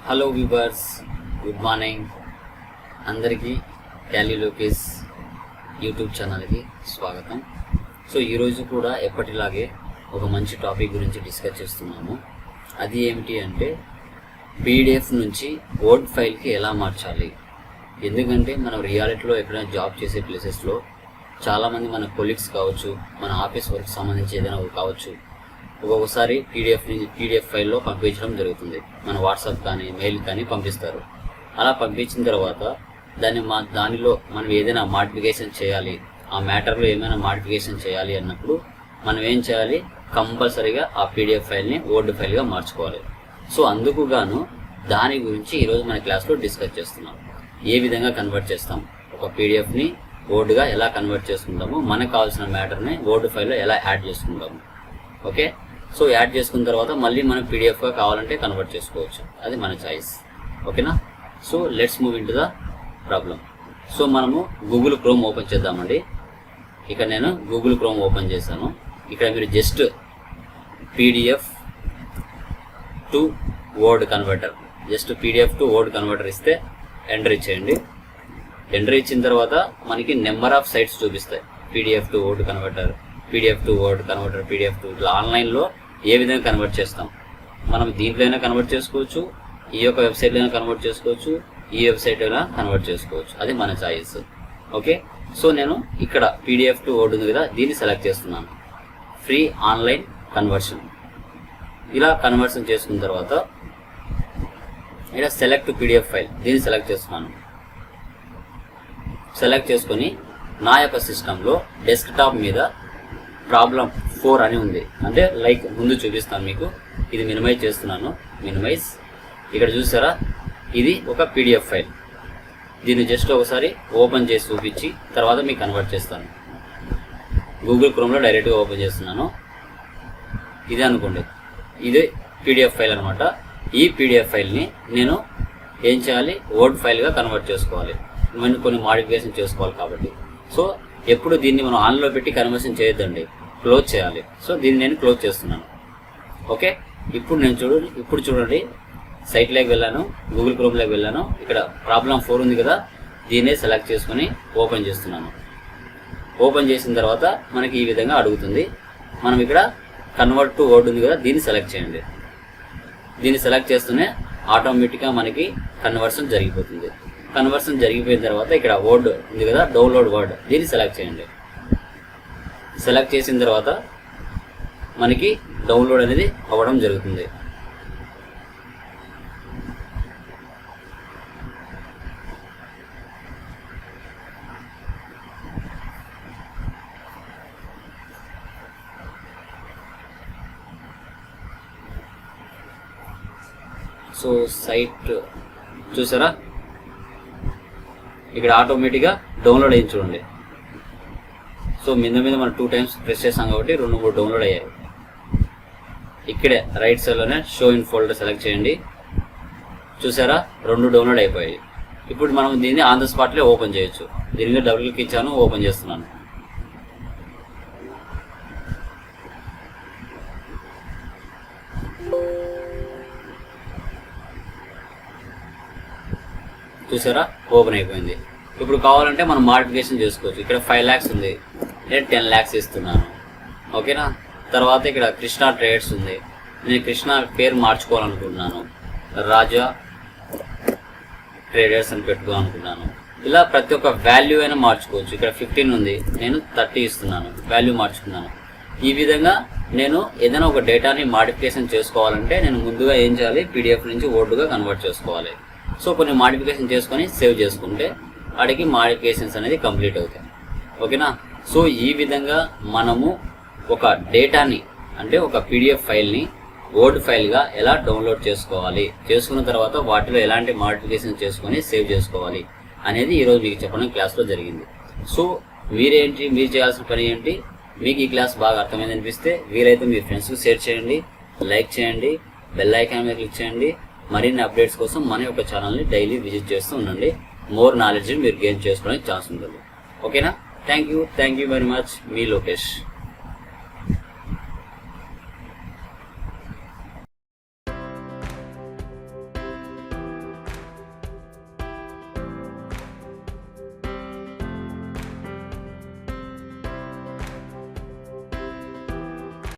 Hello viewers, good morning అందరికీ. Tally Lokesh YouTube ఛానల్కి స్వాగతం. సో ఈరోజు కూడా ఎప్పటిలాగే ఒక మంచి టాపిక్ గురించి డిస్కస్ చేస్తున్నాము. అది ఏమిటి అంటే పీడిఎఫ్ నుంచి వర్డ్ ఫైల్కి ఎలా మార్చాలి. ఎందుకంటే మనం రియాలిటీలో ఎక్కడైనా జాబ్ చేసే ప్లేసెస్లో చాలామంది మన కొలీగ్స్ కావచ్చు, మన ఆఫీస్ వర్క్ సంబంధించి ఏదైనా కావచ్చు, ఒక్కొక్కసారి పీడిఎఫ్ ఫైల్లో పంపించడం జరుగుతుంది. మన వాట్సాప్ కానీ మెయిల్ కానీ పంపిస్తారు. అలా పంపించిన తర్వాత దానిలో మనం ఏదైనా మాడిఫికేషన్ చేయాలి, ఆ మ్యాటర్లో ఏమైనా మాడిఫికేషన్ చేయాలి అన్నప్పుడు మనం ఏం చేయాలి, కంపల్సరీగా ఆ పీడిఎఫ్ ఫైల్ని వర్డ్ ఫైల్గా మార్చుకోవాలి. సో అందుకు గాను దాని గురించి ఈరోజు మన క్లాస్లో డిస్కస్ చేస్తున్నాం. ఏ విధంగా కన్వర్ట్ చేస్తాం, ఒక పీడిఎఫ్ని వర్డ్గా ఎలా కన్వర్ట్ చేసుకుంటాము, మనకు కావాల్సిన మ్యాటర్ని వర్డ్ ఫైల్లో ఎలా యాడ్ చేసుకుంటాము. ఓకే, సో యాడ్ చేసుకున్న తర్వాత మళ్ళీ మనం పీడిఎఫ్గా కావాలంటే కన్వర్ట్ చేసుకోవచ్చు, అది మన చాయిస్. ఓకేనా. So let's move in to the problem. So మనము గూగుల్ క్రోమ్ ఓపెన్ చేద్దామండి. ఇక్కడ నేను గూగుల్ క్రోమ్ ఓపెన్ చేశాను. ఇక్కడ మీరు just PDF to word converter, just PDF to word converter ఇస్తే ఎంటర్ ఇచ్చేయండి. ఎంటర్ ఇచ్చిన తర్వాత మనకి నెంబర్ ఆఫ్ సైట్స్ చూపిస్తాయి. PDF to word converter, PDF to word converter, PDF to, ఇట్లా ఆన్లైన్లో ఏ విధంగా కన్వర్ట్ చేస్తాం. మనం దీంట్లోనే కన్వర్ట్ చేసుకోవచ్చు, ఈ యొక్క వెబ్సైట్లోనే కన్వర్ట్ చేసుకోవచ్చు, ఈ వెబ్సైట్లోనే కన్వర్ట్ చేసుకోవచ్చు, అది మన చాయిస్. ఓకే, సో నేను ఇక్కడ పీడిఎఫ్ టు వర్డ్ ఉంది కదా, దీన్ని సెలెక్ట్ చేస్తున్నాను. Free online conversion. ఇలా కన్వర్షన్ చేసుకున్న తర్వాత ఇక్కడ సెలెక్ట్ పీడిఎఫ్ ఫైల్, దీన్ని సెలెక్ట్ చేస్తున్నాను. సెలెక్ట్ చేసుకొని నా యొక్క సిస్టంలో డెస్క్టాప్ మీద ప్రాబ్లం 4 అని ఉంది. అంటే లైక్ ముందు చూపిస్తాను మీకు. ఇది మినిమైజ్ చేస్తున్నాను. మినిమైజ్. ఇక్కడ చూసారా, ఇది ఒక పీడిఎఫ్ ఫైల్. దీన్ని జస్ట్ ఒకసారి ఓపెన్ చేసి చూపించి తర్వాత మీకు కన్వర్ట్ చేస్తాను. గూగుల్ క్రోమ్లో డైరెక్ట్గా ఓపెన్ చేస్తున్నాను. ఇదే అనుకోండి, ఇదే పీడిఎఫ్ ఫైల్ అనమాట. ఈ పీడిఎఫ్ ఫైల్ని నేను ఏం చేయాలి, వర్డ్ ఫైల్గా కన్వర్ట్ చేసుకోవాలి. మనం కొన్ని మాడిఫికేషన్ చేసుకోవాలి కాబట్టి. సో ఎప్పుడు దీన్ని మనం ఆన్లో పెట్టి కన్వర్షన్ చేయొద్దండి, క్లోజ్ చేయాలి. సో దీన్ని నేను క్లోజ్ చేస్తున్నాను. ఓకే, ఇప్పుడు చూడండి సైట్లోకి వెళ్ళాను, గూగుల్ క్రోమ్లోకి వెళ్ళాను. ఇక్కడ ప్రాబ్లం 4 ఉంది కదా, దీన్నే సెలెక్ట్ చేసుకొని ఓపెన్ చేస్తున్నాను. ఓపెన్ చేసిన తర్వాత మనకి ఈ విధంగా అడుగుతుంది. మనం ఇక్కడ కన్వర్ట్ టు వర్డ్ ఉంది కదా, దీన్ని సెలెక్ట్ చేయండి. దీన్ని సెలెక్ట్ చేస్తూనే ఆటోమేటిక్గా మనకి కన్వర్షన్ జరిగిపోతుంది. కన్వర్షన్ జరిగిపోయిన తర్వాత ఇక్కడ వర్డ్ ఉంది కదా, డౌన్లోడ్ వర్డ్, దీన్ని సెలెక్ట్ చేయండి. సెలెక్ట్ చేసిన తర్వాత మనకి డౌన్లోడ్ అనేది అవ్వడం జరుగుతుంది. సో సైట్ చూసారా, ఇక్కడ ఆటోమేటిక్గా డౌన్లోడ్ అయ్యి చూడండి. సో మీద మనం 2 టైమ్స్ ప్రెస్ చేసాం కాబట్టి 2-3 డౌన్లోడ్ అయ్యాయి. ఇక్కడే రైట్ సైడ్లోనే షో ఇన్ ఫోల్డర్ సెలెక్ట్ చేయండి. చూసారా, 2 డౌన్లోడ్ అయిపోయాయి. ఇప్పుడు మనం దీన్ని ఆన్ ద స్పాట్లో ఓపెన్ చేయొచ్చు. దీని మీద డబుల్ క్లిక్ ఇచ్చాను, ఓపెన్ చేస్తున్నాను. చూసారా, ఓపెన్ అయిపోయింది. ఇప్పుడు కావాలంటే మనం మాడిఫికేషన్ చేసుకోవచ్చు. ఇక్కడ 5 lakhs ఉంది, నేను 10 lakhs ఇస్తున్నాను. ఓకేనా. తర్వాత ఇక్కడ కృష్ణ ట్రేడర్స్ ఉంది, నేను కృష్ణ పేరు మార్చుకోవాలనుకుంటున్నాను, రాజా ట్రేడర్స్ అని పెట్టుకోవాలనుకుంటున్నాను. ఇలా ప్రతి ఒక్క వాల్యూ అయినా మార్చుకోవచ్చు. ఇక్కడ 15 ఉంది, నేను 30 ఇస్తున్నాను, వాల్యూ మార్చుకున్నాను. ఈ విధంగా నేను ఏదైనా ఒక డేటాని మాడిఫికేషన్ చేసుకోవాలంటే నేను ముందుగా ఏం చేయాలి, పీడిఎఫ్ నుంచి వర్డ్గా కన్వర్ట్ చేసుకోవాలి. సో కొన్ని మాడిఫికేషన్ చేసుకొని సేవ్ చేసుకుంటే వాడికి మాడిఫికేషన్స్ అనేది కంప్లీట్ అవుతాయి. ఓకేనా. సో ఈ విధంగా మనము ఒక డేటాని, అంటే ఒక పీడిఎఫ్ ఫైల్ని వర్డ్ ఫైల్గా ఎలా డౌన్లోడ్ చేసుకోవాలి, చేసుకున్న తర్వాత వాటిలో ఎలాంటి మాడిఫికేషన్ చేసుకొని సేవ్ చేసుకోవాలి అనేది ఈరోజు మీకు చెప్పడం క్లాస్లో జరిగింది. సో మీరు చేయాల్సిన పని ఏంటి, మీకు ఈ క్లాస్ బాగా అర్థమైంది అనిపిస్తే వీలైతే మీ ఫ్రెండ్స్కి షేర్ చేయండి, లైక్ చేయండి, బెల్ ఐకాన్ మీద క్లిక్ చేయండి. మరిన్ని అప్డేట్స్ కోసం మన యొక్క ఛానల్ని డైలీ విజిట్ చేస్తూ ఉండండి. మోర్ నాలెడ్జ్ మీరు గెయిన్ చేసుకోవడానికి ఛాన్స్ ఉంటుంది. ఓకేనా. Thank you very much. Me Lokesh.